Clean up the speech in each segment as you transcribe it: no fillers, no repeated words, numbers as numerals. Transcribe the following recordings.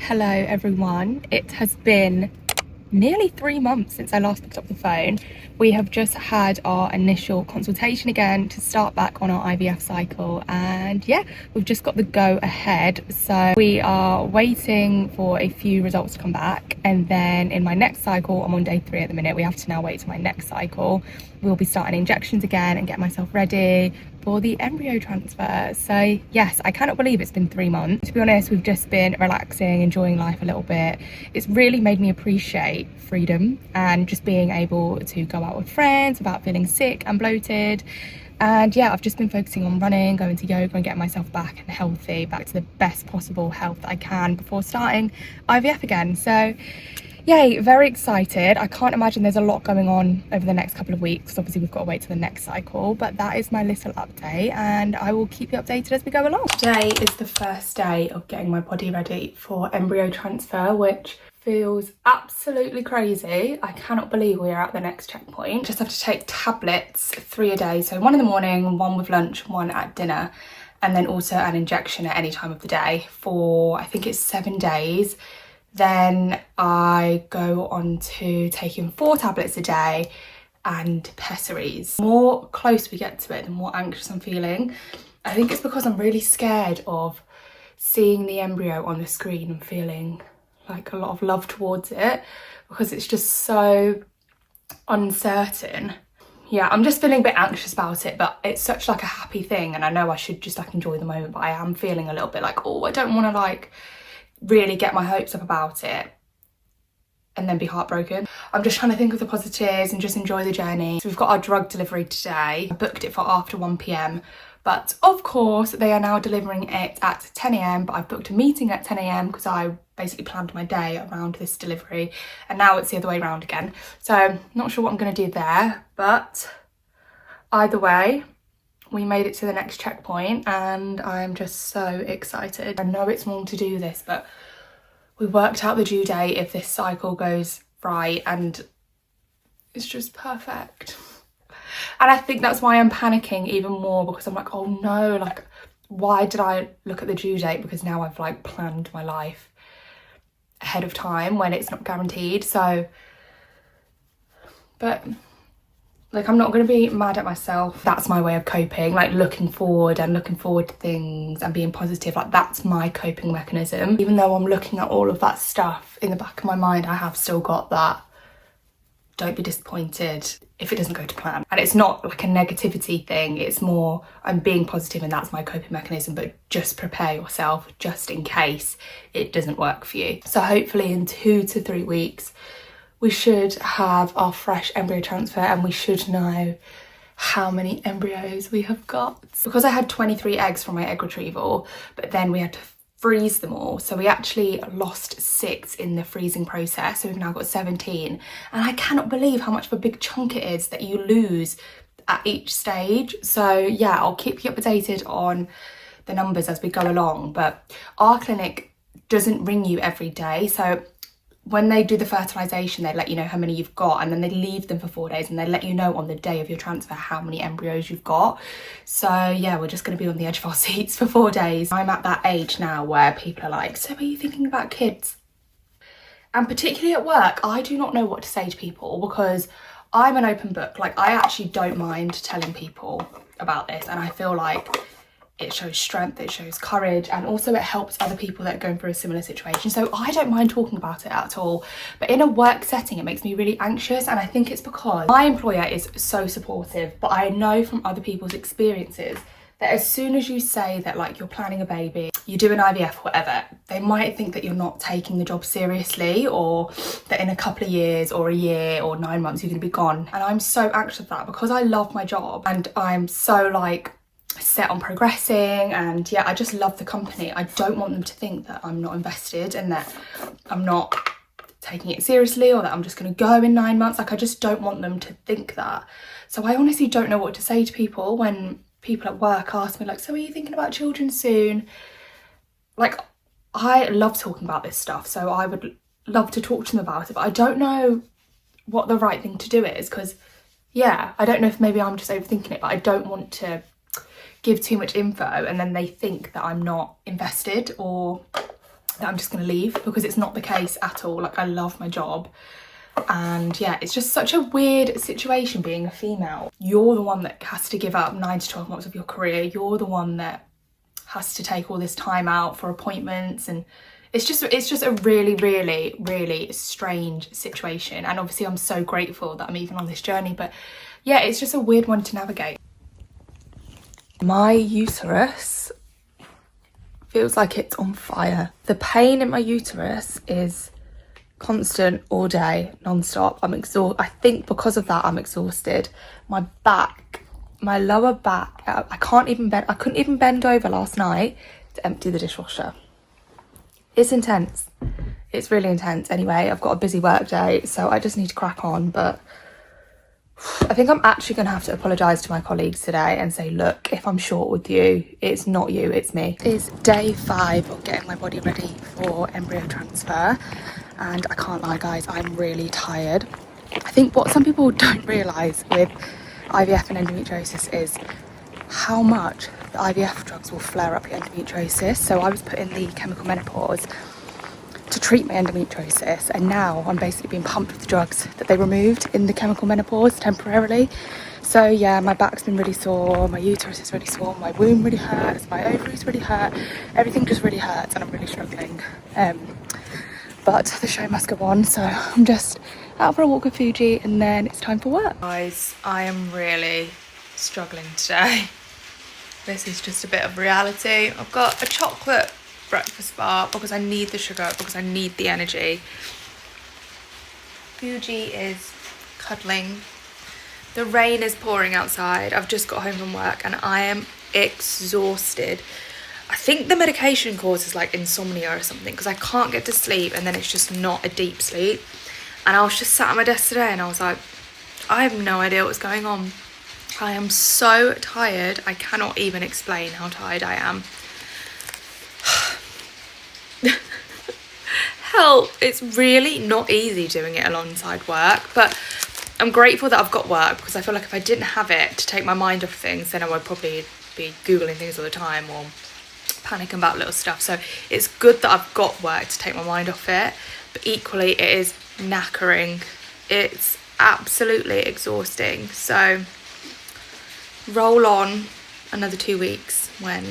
Hello everyone, it has been nearly 3 months since I last picked up the phone. We have just had our initial consultation again to start back on our IVF cycle, and yeah, we've just got the go ahead. So we are waiting for a few results to come back, and then in my next cycle, I'm on day 3 at the minute, we have to now wait to my next cycle. We'll be starting injections again and get myself ready for the embryo transfer. So yes, I cannot believe it's been 3 months. To be honest, we've just been relaxing, enjoying life a little bit. It's really made me appreciate freedom and just being able to go out with friends without feeling sick and bloated. And yeah, I've just been focusing on running, going to yoga and getting myself back and healthy, back to the best possible health that I can before starting IVF again. So yay, very excited. I can't imagine there's a lot going on over the next couple of weeks because obviously we've got to wait till the next cycle, but that is my little update and I will keep you updated as we go along. Today is the first day of getting my body ready for embryo transfer, which feels absolutely crazy. I cannot believe we are at the next checkpoint. Just have to take tablets 3 a day, so 1 in the morning, 1 with lunch, 1 at dinner, and then also an injection at any time of the day for I think it's 7 days. Then I go on to taking 4 tablets a day and pessaries. The more close we get to it, the more anxious I'm feeling. I think it's because I'm really scared of seeing the embryo on the screen and feeling like a lot of love towards it, because it's just so uncertain. Yeah, I'm just feeling a bit anxious about it, but it's such like a happy thing, and I know I should just like enjoy the moment, but I am feeling a little bit like, oh, I don't want to like really get my hopes up about it and then be heartbroken. I'm just trying to think of the positives and just enjoy the journey. So we've got our drug delivery today. I booked it for after 1 p.m, but of course they are now delivering it at 10 a.m, but I've booked a meeting at 10 a.m because I basically planned my day around this delivery, and now it's the other way around again. So not sure what I'm going to do there, but either way, we made it to the next checkpoint and I'm just so excited. I know it's wrong to do this, but we worked out the due date if this cycle goes right and it's just perfect. And I think that's why I'm panicking even more, because I'm like, oh no, like why did I look at the due date? Because now I've like planned my life ahead of time when it's not guaranteed. So, but like, I'm not going to be mad at myself. That's my way of coping, like looking forward to things and being positive. Like that's my coping mechanism. Even though I'm looking at all of that stuff, in the back of my mind, I have still got that, don't be disappointed if it doesn't go to plan. And it's not like a negativity thing. It's more, I'm being positive and that's my coping mechanism, but just prepare yourself just in case it doesn't work for you. So hopefully in 2 to 3 weeks, we should have our fresh embryo transfer and we should know how many embryos we have got. Because I had 23 eggs from my egg retrieval, but then we had to freeze them all. So we actually lost 6 in the freezing process. So we've now got 17. And I cannot believe how much of a big chunk it is that you lose at each stage. So yeah, I'll keep you updated on the numbers as we go along. But our clinic doesn't ring you every day. So when they do the fertilisation, they let you know how many you've got, and then they leave them for 4 days and they let you know on the day of your transfer how many embryos you've got. So yeah, we're just going to be on the edge of our seats for 4 days. I'm at that age now where people are like, so are you thinking about kids? And particularly at work, I do not know what to say to people because I'm an open book. Like I actually don't mind telling people about this, and I feel like it shows strength, it shows courage, and also it helps other people that are going through a similar situation. So I don't mind talking about it at all. But in a work setting, it makes me really anxious, and I think it's because my employer is so supportive, but I know from other people's experiences that as soon as you say that like you're planning a baby, you do an IVF, whatever, they might think that you're not taking the job seriously, or that in a couple of years or a year or 9 months you're going to be gone. And I'm so anxious of that because I love my job and I'm so like set on progressing, and yeah, I just love the company. I don't want them to think that I'm not invested and that I'm not taking it seriously, or that I'm just going to go in 9 months. Like I just don't want them to think that. So I honestly don't know what to say to people when people at work ask me like, so are you thinking about children soon? Like I love talking about this stuff, so I would love to talk to them about it, but I don't know what the right thing to do is, because yeah, I don't know if maybe I'm just overthinking it, but I don't want to give too much info and then they think that I'm not invested, or that I'm just gonna leave, because it's not the case at all. Like, I love my job. And yeah, it's just such a weird situation being a female. You're the one that has to give up 9 to 12 months of your career. You're the one that has to take all this time out for appointments, and it's just a really, really, really strange situation. And obviously I'm so grateful that I'm even on this journey, but yeah, it's just a weird one to navigate. My uterus feels like it's on fire. The pain in my uterus is constant all day, non-stop. I'm exhausted. I think because of that I'm exhausted. My back, my lower back, I can't even bend. I couldn't even bend over last night to empty the dishwasher. It's intense. It's really intense. Anyway, I've got a busy work day, so I just need to crack on. But I think I'm actually going to have to apologise to my colleagues today and say, look, if I'm short with you, it's not you, it's me. It's day 5 of getting my body ready for embryo transfer, and I can't lie guys, I'm really tired. I think what some people don't realise with IVF and endometriosis is how much the IVF drugs will flare up your endometriosis. So I was put in the chemical menopause to treat my endometriosis, and now I'm basically being pumped with the drugs that they removed in the chemical menopause temporarily. So yeah, my back's been really sore, my uterus is really sore, my womb really hurts, my ovaries really hurt, everything just really hurts, and I'm really struggling. But the show must go on, so I'm just out for a walk with Fuji and then it's time for work. Guys, I am really struggling today. This is just a bit of reality. I've got a chocolate breakfast bar because I need the sugar, because I need the energy. Fuji is cuddling. The rain is pouring outside. I've just got home from work and I am exhausted. I think the medication causes like insomnia or something, because I can't get to sleep and then it's just not a deep sleep. And I was just sat at my desk today and I was like, I have no idea what's going on. I am so tired. I cannot even explain how tired I am. Help. It's really not easy doing it alongside work, but I'm grateful that I've got work, because I feel like if I didn't have it to take my mind off things, then I would probably be Googling things all the time or panicking about little stuff. So it's good that I've got work to take my mind off it, but equally it is knackering. It's absolutely exhausting. So roll on another 2 weeks when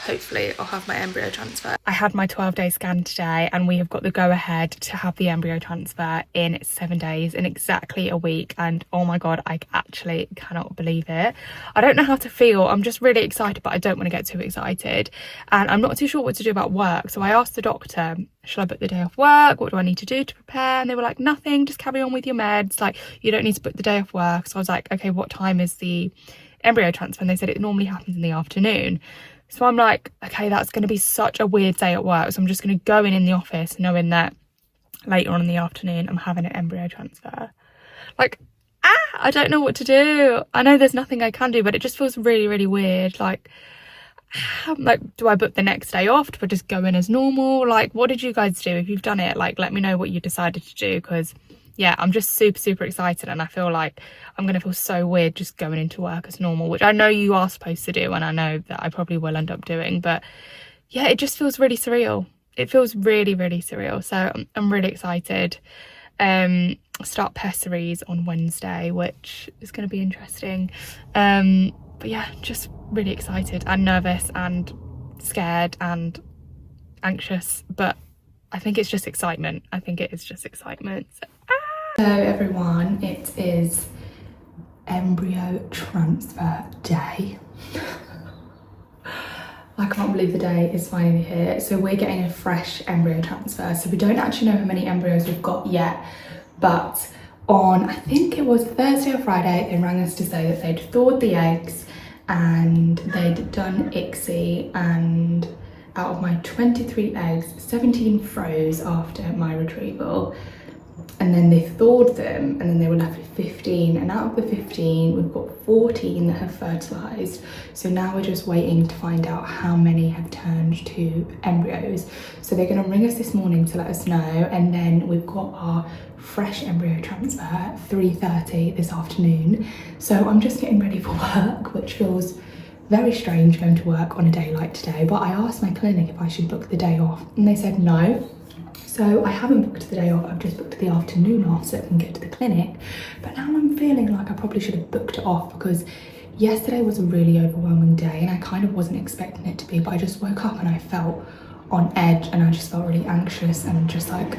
hopefully I'll have my embryo transfer. I had my 12-day scan today and we have got the go-ahead to have the embryo transfer in 7 days, in exactly a week. And oh my god, I actually cannot believe it. I don't know how to feel. I'm just really excited, but I don't want to get too excited. And I'm not too sure what to do about work. So I asked the doctor, should I book the day off work? What do I need to do to prepare? And they were like, nothing, just carry on with your meds. Like, you don't need to book the day off work. So I was like, okay, what time is the embryo transfer? And they said it normally happens in the afternoon. So I'm like, okay, that's going to be such a weird day at work. So I'm just going to go in the office knowing that later on in the afternoon I'm having an embryo transfer. Like, I don't know what to do. I know there's nothing I can do, but it just feels really, really weird. Like, do I book the next day off? Do I just go in as normal? Like, what did you guys do? If you've done it, like, let me know what you decided to do, because yeah, I'm just super, super excited, and I feel like I'm going to feel so weird just going into work as normal, which I know you are supposed to do, and I know that I probably will end up doing, but yeah, it just feels really surreal. It feels really, really surreal. So I'm really excited. Start pessaries on Wednesday, which is going to be interesting. But yeah, just really excited and nervous and scared and anxious, but I think it's just excitement. I think it is just excitement. Hello everyone, it is embryo transfer day. I can't believe the day is finally here. So we're getting a fresh embryo transfer. So we don't actually know how many embryos we've got yet, but on, I think it was Thursday or Friday, they rang us to say that they'd thawed the eggs and they'd done ICSI, and out of my 23 eggs, 17 froze after my retrieval. And then they thawed them, and then they were left with 15, and out of the 15 we've got 14 that have fertilized. So now we're just waiting to find out how many have turned to embryos. So they're going to ring us this morning to let us know, and then we've got our fresh embryo transfer at 3:30 this afternoon. So I'm just getting ready for work, which feels very strange going to work on a day like today, but I asked my clinic if I should book the day off and they said no. So I haven't booked the day off, I've just booked the afternoon off so I can get to the clinic. But now I'm feeling like I probably should have booked it off because yesterday was a really overwhelming day and I kind of wasn't expecting it to be, but I just woke up and I felt on edge and I just felt really anxious and just like,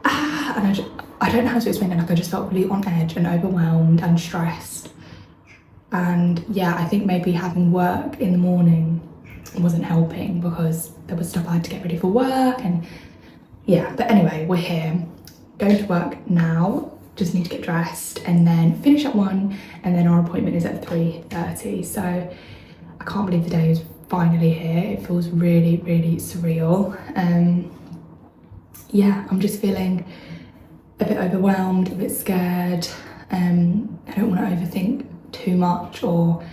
and I don't know how to explain it, like I just felt really on edge and overwhelmed and stressed. And yeah, I think maybe having work in the morning wasn't helping because there was stuff I had to get ready for work and yeah, but anyway, we're here, going to work now, just need to get dressed and then finish at 1 and then our appointment is at 3:30. So I can't believe the day is finally here. It feels really, really surreal. Yeah, I'm just feeling a bit overwhelmed, a bit scared. I don't want to overthink too much or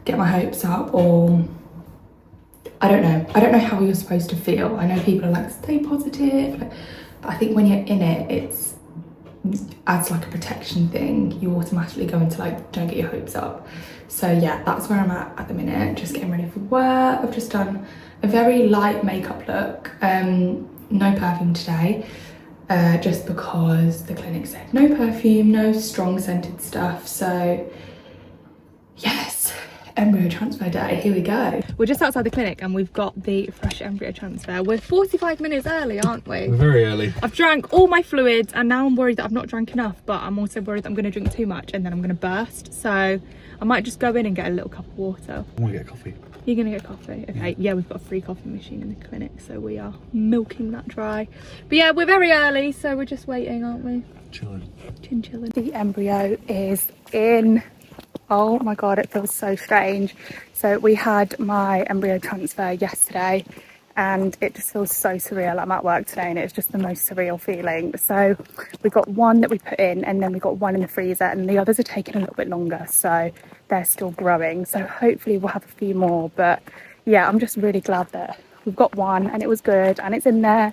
get my hopes up, or I don't know how you're supposed to feel. I know people are like, stay positive, but I think when you're in it, it's as like a protection thing, you automatically go into like, don't get your hopes up. So yeah, that's where I'm at the minute, just getting ready for work. I've just done a very light makeup look, no perfume today, just because the clinic said no perfume, no strong scented stuff. So yes, embryo transfer day, here we go. We're just outside the clinic and we've got the fresh embryo transfer. We're 45 minutes early, aren't we? We're very early. I've drank all my fluids and now I'm worried that I've not drank enough, but I'm also worried that I'm going to drink too much and then I'm going to burst. So I might just go in and get a little cup of water. I want to get a coffee. You're going to get coffee? Okay, yeah, we've got a free coffee machine in the clinic, so we are milking that dry. But yeah, we're very early, so we're just waiting, aren't we? Chilling. Chilling. The embryo is in. Oh my god, it feels so strange. So we had my embryo transfer yesterday and it just feels so surreal. I'm at work today and it's just the most surreal feeling. So we got one that we put in and then we got one in the freezer and the others are taking a little bit longer, so they're still growing. So hopefully we'll have a few more, but yeah, I'm just really glad that we've got one and it was good and it's in there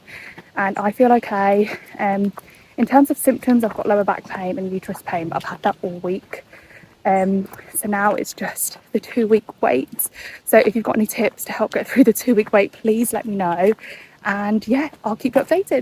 and I feel okay. In terms of symptoms, I've got lower back pain and uterus pain, but I've had that all week. So now it's just the 2-week wait. So if you've got any tips to help get through the 2-week wait, please let me know. And yeah, I'll keep you updated.